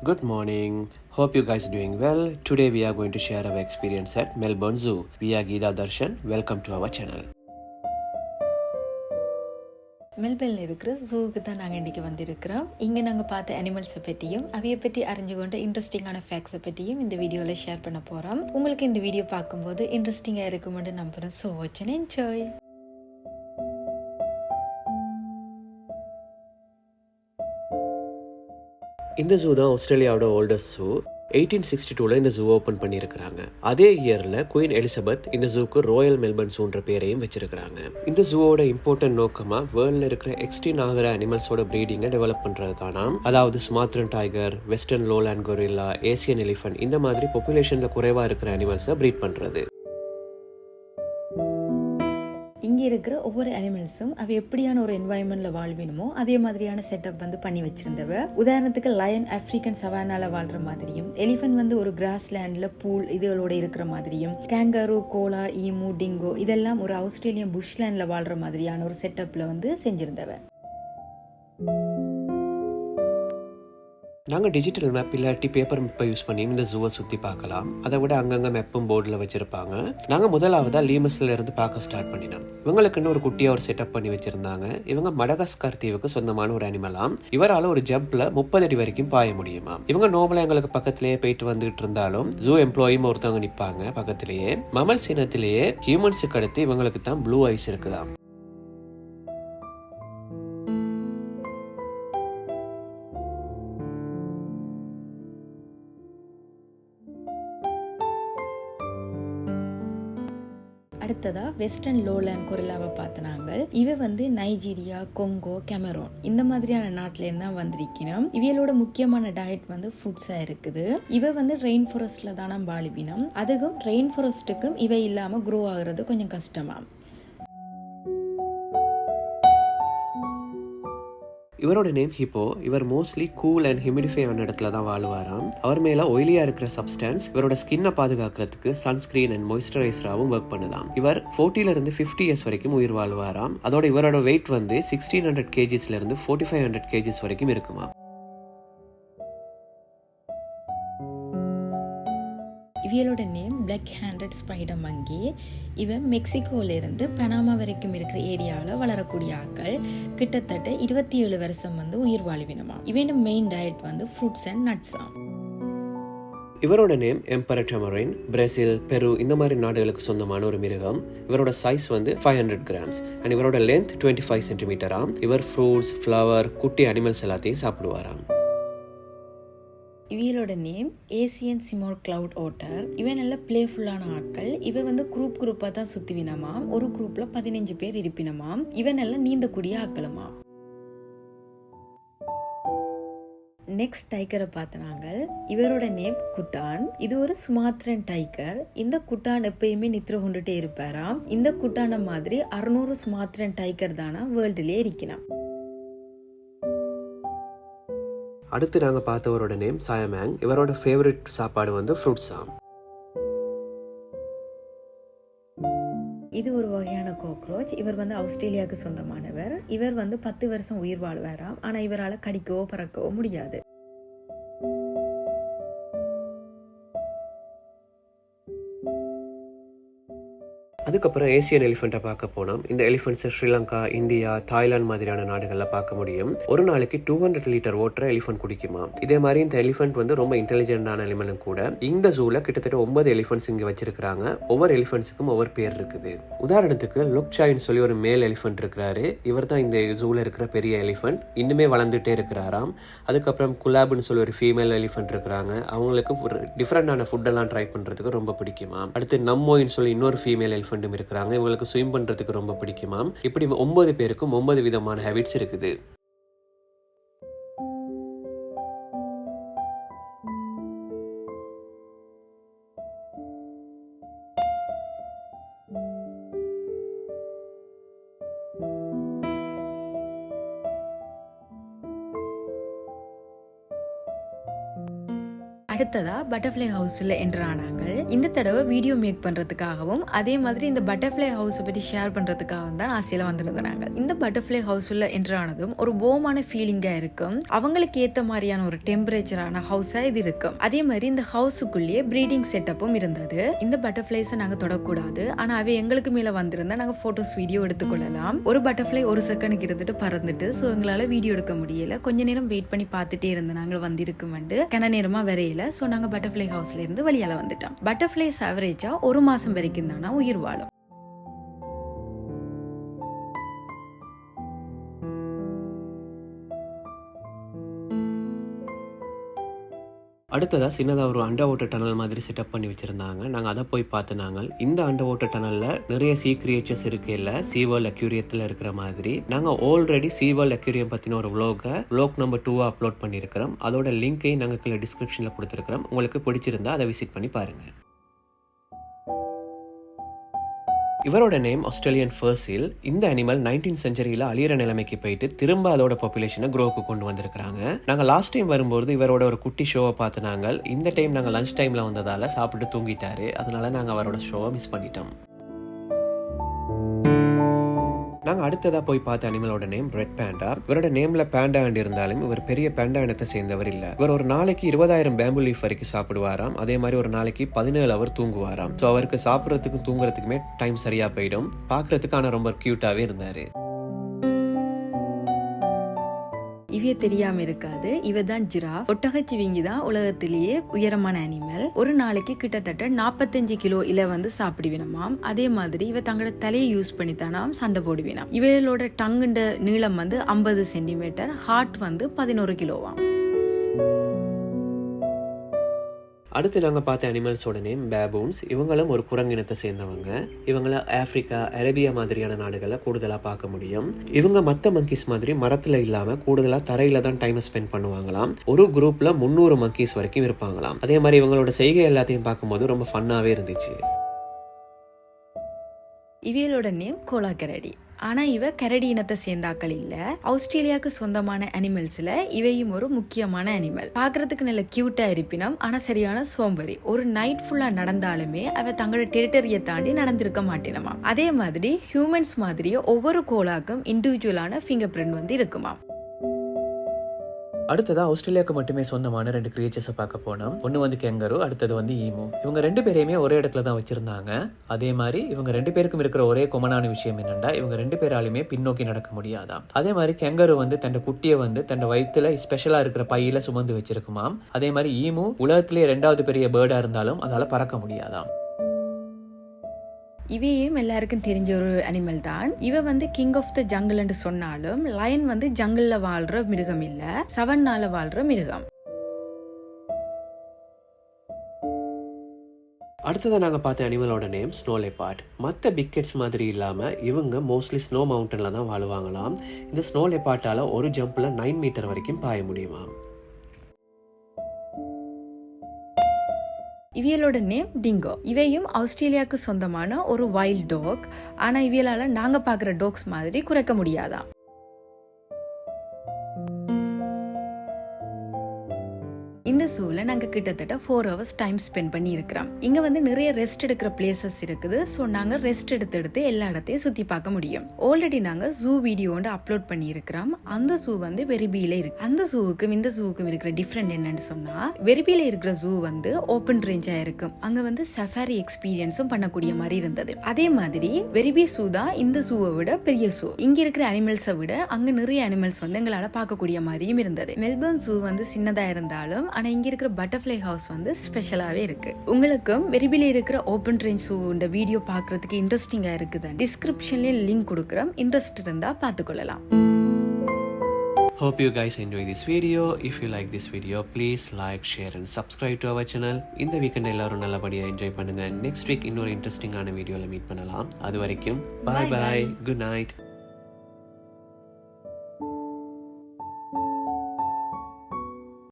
Good morning. Hope you guys are doing well. Today we are going to share our experience at Melbourne Zoo. We are Geeta Darshan. Welcome to our channel. மெல்பர்னில் இருக்கிற ஜூவுக்கு தான் நாங்கள் இன்றைக்கி வந்திருக்கிறோம். இங்கே நாங்கள் பார்த்த அனிமல்ஸை பற்றியும் அவையை பற்றி அறிஞ்சு கொண்ட இன்ட்ரெஸ்டிங்கான ஃபேக்ட்ஸை பற்றியும் இந்த வீடியோவில் ஷேர் பண்ண போகிறோம். உங்களுக்கு இந்த வீடியோ பார்க்கும்போது இன்ட்ரெஸ்டிங்காக இருக்குமென்று நம்புகிறேன். So watch and enjoy. இந்த ஜூ தான் ஆஸ்திரேலியாவோட ஓல்டஸ்ட் ஜூ. 1862 இந்த ஜூ ஓப்பன் பண்ணியிருக்கிறாங்க. அதே இயர்ல குயின் எலிசபெத் இந்த ஜூக்கு ராயல் மெல்பர்ன் ஜூன்ற பேரையும் வச்சிருக்கிறாங்க. இந்த ஜூவோட இம்பார்ட்டன்ட் நோக்கமா வேர்ல்ட்ல இருக்கிற எக்ஸ்டின் ஆகிற அனிமல்ஸோட பிரீடிங்கை டெவலப் பண்றது தானா. அதாவது Sumatran tiger, western lowland gorilla, Asian elephant இந்த மாதிரி பாப்புலேஷன்ல குறைவா இருக்கிற அனிமல்ஸை பிரீட் பண்றது. இங்கே இருக்கிற ஒவ்வொரு அனிமல்ஸும் அவை எப்படியான ஒரு என்வாயன்மெண்ட்ல வாழ்வினுமோ அதே மாதிரியான செட்டப் பண்ணி வச்சிருந்தவ. உதாரணத்துக்கு லயன் ஆப்பிரிக்கன் சவானால வாழ்ற மாதிரியும், எலிஃபன்ட் ஒரு கிராஸ் லேண்ட்ல பூல் இதுகளோட இருக்கிற மாதிரியும், கேங்கரு, கோலா, ஈமு, டிங்கோ இதெல்லாம் ஒரு ஆஸ்திரேலியன் புஷ்லேண்ட்ல வாழ்ற மாதிரியான ஒரு செட்டப்ல செஞ்சிருந்தவ. நாங்கள் டிஜிட்டல் மேப் இல்லாட்டி பேப்பர் மேப்பை யூஸ் பண்ணி இந்த ஜூவை சுற்றி பார்க்கலாம். அதை விட அங்கங்கே மேப்பும் போர்டில் வச்சுருப்பாங்க. நாங்கள் முதலாவதாக லீமஸ்ல இருந்து பார்க்க ஸ்டார்ட் பண்ணினோம். இவங்களுக்குன்னு ஒரு குட்டியாக ஒரு செட்டப் பண்ணி வச்சுருந்தாங்க. இவங்க மடகாஸ்கர் தீவுக்கு சொந்தமான ஒரு அனிமலாம். இவரால் ஒரு ஜம்ப்ல 30 அடி வரைக்கும் பாய முடியுமா. இவங்க நார்மலாக எங்களுக்கு பக்கத்திலேயே போயிட்டு வந்துட்டு இருந்தாலும் ஜூ எம்ப்ளாயும் ஒருத்தவங்க நிற்பாங்க பக்கத்திலேயே. மமல் சினத்திலேயே ஹியூமன்ஸுக்கு அடுத்து இவங்களுக்கு தான் ப்ளூ ஐஸ் இருக்குதாம். அடுத்ததா வெஸ்டர்ன் லோலாண்ட் கொரில்லாவை பார்த்த நாங்கள். இவ நைஜீரியா, கொங்கோ, கெமரோன் இந்த மாதிரியான நாட்டில இருந்து தான் வந்திருக்கணும். இவையோட முக்கியமான டயட் ஃப்ரூட்ஸா இருக்குது. இவ ரெயின் ஃபாரஸ்ட்ல தானே வாழிவினம். அதுக்கும் ரெயின் ஃபாரஸ்ட்டுக்கும் இவை இல்லாம க்ரோ ஆகுறது கொஞ்சம் கஷ்டமா. இவரோட நேம் ஹிப்போ. இவர் மோஸ்ட்லி கூல் அண்ட் ஹியூமிடிஃபை ஆன இடத்துல தான் வாழ்வாராம். அவர் மேல ஆயிலியா இருக்கிற சப்ஸ்டன்ஸ் இவரோட ஸ்கின்னை பாதுகாக்கிறதுக்கு சன்ஸ்கிரீன் அண்ட் மாய்ஸ்சரைசராகவும் ஒர்க் பண்ணுதாம். இவர் 40 இருந்து 50 இயர்ஸ் வரைக்கும் உயிர் வாழ்வாராம். அதோட இவரோட வெயிட் 1600 kgsல இருந்து 4500 kgs வரைக்கும் இருக்குமா. இவளோட நேம் பிளாக் ஹேண்டட் ஸ்பைடர் மங்கி. இவன் மெக்சிகோல இருந்து பனாமா வரைக்கும் இருக்கிற ஏரியாவில் வளரக்கூடிய ஆக்கள். கிட்டத்தட்ட 27 வருஷம் உயிர் வாழ்வினமா. இவன் மெயின் டயட் ஃப்ரூட்ஸ் அண்ட் நட்ஸா. இவரோட நேம் எம்பரர் டமரைன். பிரேசில், பெரு இந்த மாதிரி நாடுகளுக்கு சொந்தமான ஒரு மிருகம். இவரோட சைஸ் 500 கிராம்ஸ் அண்ட் இவரோட லென்த் 25 சென்டிமீட்டராம். இவர் ஃப்ரூட்ஸ், ஃப்ளவர், குட்டி அனிமல்ஸ் எல்லாத்தையும் சாப்பிடுவாராம். இவளோட name Asian small cloud voter. இவன் நல்ல பிளேஃபுல்லான ஆட்கள். இவன் குரூப்பா தான் சுத்திவினமா. ஒரு குரூப்ல 15 பேர் இருப்பினமா. இவன் நல்ல நீந்தக்கூடிய ஆக்களுமா. நெக்ஸ்ட் டைகரை பார்த்த நாங்கள். இவரோட நேம் குட்டான். இது ஒரு சுமாத்ரன் டைகர். இந்த குட்டான் எப்பயுமே நித்திர கொண்டுட்டே இருப்பாராம். இந்த குட்டான மாதிரி 600 சுமாத்ரன் டைகர் தானா வேர்ல்டுலயே இருக்கணும். அடுத்து நாங்கள் பார்த்தவரோட நேம் சாயமேங். இவரோட ஃபேவரட் சாப்பாடு ஃப்ரூட்ஸாம். இது ஒரு வகையான கோக்ரோச். இவர் ஆஸ்திரேலியாவுக்கு சொந்தமானவர். இவர் 10 வருஷம் உயிர் வாழ்வாராம். ஆனால் இவரால் கடிக்கவோ பறக்கவோ முடியாது. அதுக்கப்புறம் ஏசியன் எலிஃபெண்ட்டை பார்க்க போனோம். இந்த எலிஃபெண்ட்ஸை ஸ்ரீலங்கா, இந்தியா, தாய்லாந்து மாதிரியான நாடுகளில் பார்க்க முடியும். ஒரு நாளைக்கு 200 லிட்டர் வாட்டர் எலிஃபெண்ட் குடிக்குமா. இதே மாதிரி இந்த எலிஃபெண்ட் ரொம்ப இன்டெலிஜென்டான அனிமலும் கூட. இந்த ஜூல கிட்டத்தட்ட 9 எலிஃபெண்ட்ஸ் இங்கே வச்சிருக்காங்க. ஒவ்வொரு எலிஃபெண்ட்ஸுக்கும் ஒவ்வொரு பேர் இருக்குது. உதாரணத்துக்கு லொக்சாயின்னு சொல்லி ஒரு மேல் எலிஃபெண்ட் இருக்கிறாரு. இவர் தான் இந்த ஜூல இருக்கிற பெரிய எலிஃபெண்ட். இன்னுமே வளர்ந்துட்டே இருக்கிறாராம். அதுக்கப்புறம் குலாப்னு சொல்லி ஒரு ஃபீமேல் எலிஃபெண்ட் இருக்கிறாங்க. அவங்களுக்கு ஒரு டிஃப்ரெண்டான ஃபுட்டெல்லாம் ட்ரை பண்ணுறதுக்கு ரொம்ப பிடிக்குமா. அடுத்து நம்மோயின்னு சொல்லி இன்னொரு ஃபீமேல் எலிஃபெண்ட் இருக்கிறாங்க. இவங்களுக்கு ஸ்விம் பண்றதுக்கு ரொம்ப பிடிக்குமா. இப்படி 9 பேருக்கும் 9 விதமான ஹேபிட்ஸ் இருக்குது. அடுத்ததா பட்டர்ஃப்ளை ஹவுஸ்ல என்டர் ஆனாங்க. இந்த தடவை வீடியோ மேக் பண்றதுக்காகவும் அதே மாதிரி இந்த பட்டர்ஃப்ளை ஹவுஸை பற்றி ஷேர் பண்றதுக்காகவும் தான் ஆசையில வந்திருந்தாங்க. இந்த பட்டர்ஃப்ளை ஹவுஸ்ல என்டர் ஆனதும் ஒரு போமான ஃபீலிங்கா இருக்கும். அவங்களுக்கு ஏத்த மாதிரியான ஒரு டெம்பரேச்சரான ஹவுஸா இது இருக்கும். அதே மாதிரி இந்த ஹவுஸுக்குள்ளேயே ப்ரீடிங் செட்டப்பும் இருந்தது. இந்த பட்டர்ஃப்ளைஸை நாங்க தொடக்கூடாது, ஆனா அவை எங்களுக்கு மேல வந்திருந்தா நாங்க போட்டோஸ் வீடியோ எடுத்துக்கொள்ளலாம். ஒரு பட்டர்ஃப்ளை ஒரு செகண்டுக்கு இருந்துட்டு பறந்துட்டு ஸோ எங்களால வீடியோ எடுக்க முடியல. கொஞ்ச நேரம் வெயிட் பண்ணி பார்த்துட்டே இருந்து நாங்கள் வந்திருக்கும் கன நேரமா வரையில. ஸோ நாங்க பட்டர்ஃப்ளை ஹவுஸ்ல இருந்து வெளியால வந்துட்டோம். பட்டர்ஃப்ளைஸ் ஆவரேஜா 1 மாசம் வரைக்கும் தானா உயிர் வாழும். அடுத்ததாக சின்னதாக ஒரு அண்டர் வாட்டர் டனல் மாதிரி செட்டப் பண்ணி வச்சுருந்தாங்க. நாங்கள் அதை போய் பார்த்துனாங்க. இந்த அண்டர் வாட்டர் டனலில் நிறைய சீ கிரியேச்சர்ஸ் இருக்கு. இல்லை சீவேர்ல்ட் அக்யூரியத்தில் இருக்கிற மாதிரி நாங்கள் ஆல்ரெடி சீவேர்ல்ட் அக்யூரியம் பற்றின ஒரு vlog நம்பர் 2 அப்லோட் பண்ணியிருக்கிறோம். அதோட லிங்க்கையும் நாங்கள் கீழே டிஸ்கிரிப்ஷனில் கொடுத்துருக்கிறோம். உங்களுக்கு பிடிச்சிருந்தா அதை விசிட் பண்ணி பாருங்கள். இவரோட நேம் ஆஸ்திரேலியன் ஃபர்சீல். இந்த அனிமல் 19th செஞ்சுரியில அழியிற நிலைமைக்கு போயிட்டு திரும்ப அதோட பாப்புலேஷனை க்ரோக்கு கொண்டு வந்திருக்காங்க. நாங்க லாஸ்ட் டைம் வரும்போது இவரோட ஒரு குட்டி ஷோவை பார்த்துனாங்க. இந்த டைம் நாங்க லஞ்ச் டைம்ல வந்ததால சாப்பிட்டு தூங்கிட்டாரு. அதனால நாங்க அவரோட ஷோவை மிஸ் பண்ணிட்டோம். நாங்கள் அடுத்ததாக போய் பார்த்த அனிமலோட நேம் ரெட் பேண்டா. இவரோட நேம்ல பேண்டா இருந்தாலும் இவர் பெரிய பேண்டா இனத்தை சேர்ந்தவர் இல்லை. இவர் ஒரு நாளைக்கு 20,000 பேம்பு லீஃப் வரைக்கும் சாப்பிடுவாராம். அதே மாதிரி ஒரு நாளைக்கு 17 ஹவர் தூங்குவாராம். ஸோ அவருக்கு சாப்பிட்றதுக்கும் தூங்குறதுக்குமே டைம் சரியா போயிடும். பார்க்கறதுக்கு ஆனால் ரொம்ப கியூட்டாவே இருந்தாரு. இவைய தெரியாம இருக்காது. இவதான் ஜிராஃப். ஒட்டகச்சிவிங்கி தான் உலகத்திலேயே உயரமான அனிமல். ஒரு நாளைக்கு கிட்டத்தட்ட 45 கிலோ இலை சாப்பிடுவினமாம். அதே மாதிரி இவ தங்களோட தலையை யூஸ் பண்ணி தானாம் சண்டை போடுவினாம். இவைகளோட டங்குண்ட நீளம் 50 சென்டிமீட்டர், ஹார்ட் 11 கிலோவாம். அடுத்து நாங்கள் பார்த்த அனிமல்ஸோட நேம் பேபூன்ஸ். இவங்களும் ஒரு குரங்கினத்தை சேர்ந்தவங்க. இவங்கள ஆப்பிரிக்கா, அரேபியா மாதிரியான நாடுகளை கூடுதலாக பார்க்க முடியும். இவங்க மற்ற மங்கீஸ் மாதிரி மரத்தில் இல்லாமல் கூடுதலாக தரையில தான் டைம் ஸ்பெண்ட் பண்ணுவாங்களாம். ஒரு குரூப்ல 300 மங்கீஸ் வரைக்கும் இருப்பாங்களாம். அதே மாதிரி இவங்களோட செய்கை எல்லாத்தையும் பார்க்கும்போது ரொம்ப ஃபன்னாகவே இருந்துச்சு. இவையோட நேம் கோலா கரடி. ஆனா இவ கரடி இனத்தை சேர்ந்தாக்கள் இல்ல. ஆஸ்திரேலியாவுக்கு சொந்தமான அனிமல்ஸ்ல இவையும் ஒரு முக்கியமான அனிமல். பாக்குறதுக்கு நல்ல கியூட்டா இருப்பினும் ஆனா சரியான சோம்பேறி. ஒரு நைட் ஃபுல்லா நடந்தாலுமே அவ தங்களோட டெரிட்டரியை தாண்டி நடந்திருக்க மாட்டேனமா. அதே மாதிரி ஹியூமன்ஸ் மாதிரியே ஒவ்வொரு கோலாக்கும் இண்டிவிஜுவலான ஃபிங்கர் பிரிண்ட் இருக்குமா. அடுத்ததாக ஆஸ்திரேலியாவுக்கு மட்டுமே சொந்தமான 2 கிரியேச்சர்ஸை பார்க்க போனோம். ஒன்று கெங்கரு, அடுத்தது ஈமு. இவங்க 2 பேரையுமே ஒரே இடத்துல தான் வச்சிருந்தாங்க. அதே மாதிரி இவங்க 2 பேருக்கும் இருக்கிற ஒரே கொமனான விஷயம் என்னன்னா இவங்க 2 பேராலுமே பின்னோக்கி நடக்க முடியாதாம். அதே மாதிரி கெங்கரு தன் குட்டியை தன் வயிற்றுல ஸ்பெஷலா இருக்கிற பையில சுமந்து வச்சிருக்குமாம். அதே மாதிரி ஈமு உலகத்திலேயே 2வது பெரிய பேர்டா இருந்தாலும் அதால பறக்க முடியாதாம். இவையும் எல்லாருக்கும் தெரிஞ்ச ஒரு அனிமல் தான். இவ கிங் ஆஃப் த ஜங்கிள்னு சொன்னாலும் லயன் ஜங்கிள்ல வாழ்ற மிருகம் இல்ல, சவன்னால வாழ்ற மிருகம். அடுத்ததான் நாங்கள் பார்த்த அனிமலோட நேம் ஸ்னோ லெப்பார்ட். மற்ற பிக்கெட்ஸ் மாதிரி இல்லாமல் இவங்க மோஸ்ட்லி ஸ்னோ மவுண்டனில் தான் வாழ்வாங்களாம். இந்த ஸ்னோ லெப்பார்ட்டால் ஒரு ஜம்பில் 9 மீட்டர் வரைக்கும் பாய முடியுமா. இவியலோட நேம் டிங்கோ. இவையும் ஆஸ்திரேலியாவுக்கு சொந்தமான ஒரு வைல்ட் டாக். ஆனா இவியலால நாங்க பாக்குற டாக்ஸ் மாதிரி குறைக்க முடியாதான். இந்த ஷோல நாங்க கிட்டத்தட்ட 4 hours டைம் ஸ்பெண்ட் பண்ணி இருக்கிறோம். இங்க நிறைய ரெஸ்ட் எடுக்கிற பிளேசஸ் இருக்குது. ஸோ நாங்க ரெஸ்ட் எடுத்து எல்லா இடத்தையும் சுத்தி பார்க்க முடியும். ஆல்ரெடி நாங்க ஜூ வீடியோ அப்லோட் பண்ணி இருக்கிறோம். அந்த ஜூ வெரிபியில இருக்கு. அந்த ஜூவுக்கும் இந்த ஜூவுக்கும் இருக்கிற டிஃபரெண்ட் என்னன்னு சொன்னா, வெரிபியில இருக்கிற ஜூ ஓப்பன் ரேஞ்சா இருக்கும். அங்க சஃபாரி எக்ஸ்பீரியன்ஸும் பண்ணக்கூடிய மாதிரி இருந்தது. அதே மாதிரி வெரிபி ஜூ தான் இந்த ஜூவை விட பெரிய ஜூ. இங்க இருக்கிற அனிமல்ஸை விட அங்க நிறைய அனிமல்ஸ் எங்களால பார்க்கக்கூடிய மாதிரியும் இருந்தது. மெல்பர்ன் ஜூ சின்னதா இருந்தாலும் ஆனா இங்க இருக்கிற பட்டர்ஃப்ளை ஹவுஸ் ஸ்பெஷலாவே இருக்கு. உங்களுக்கும் வெரிபில இருக்கிற ஓபன் ரேஞ்ச் ஷூ வீடியோ பார்க்கிறதுக்கு இன்ட்ரெஸ்டிங்கா இருக்குது. டிஸ்கிரிப்ஷன்ல லிங்க் கொடுக்குறோம். இன்ட்ரெஸ்ட் இருந்தா பார்த்துக்கொள்ளலாம். Hope you guys enjoy this video. If you like this video, please like, share and subscribe to our channel. இந்த வீக்கெண்ட் எல்லாரும் நல்லபடியா என்ஜாய் பண்ணுங்க. நெக்ஸ்ட் வீக் இன்னொரு இன்ட்ரெஸ்டிங்கான வீடியோல மீட் பண்ணலாம். அது வரைக்கும் bye bye. Good night.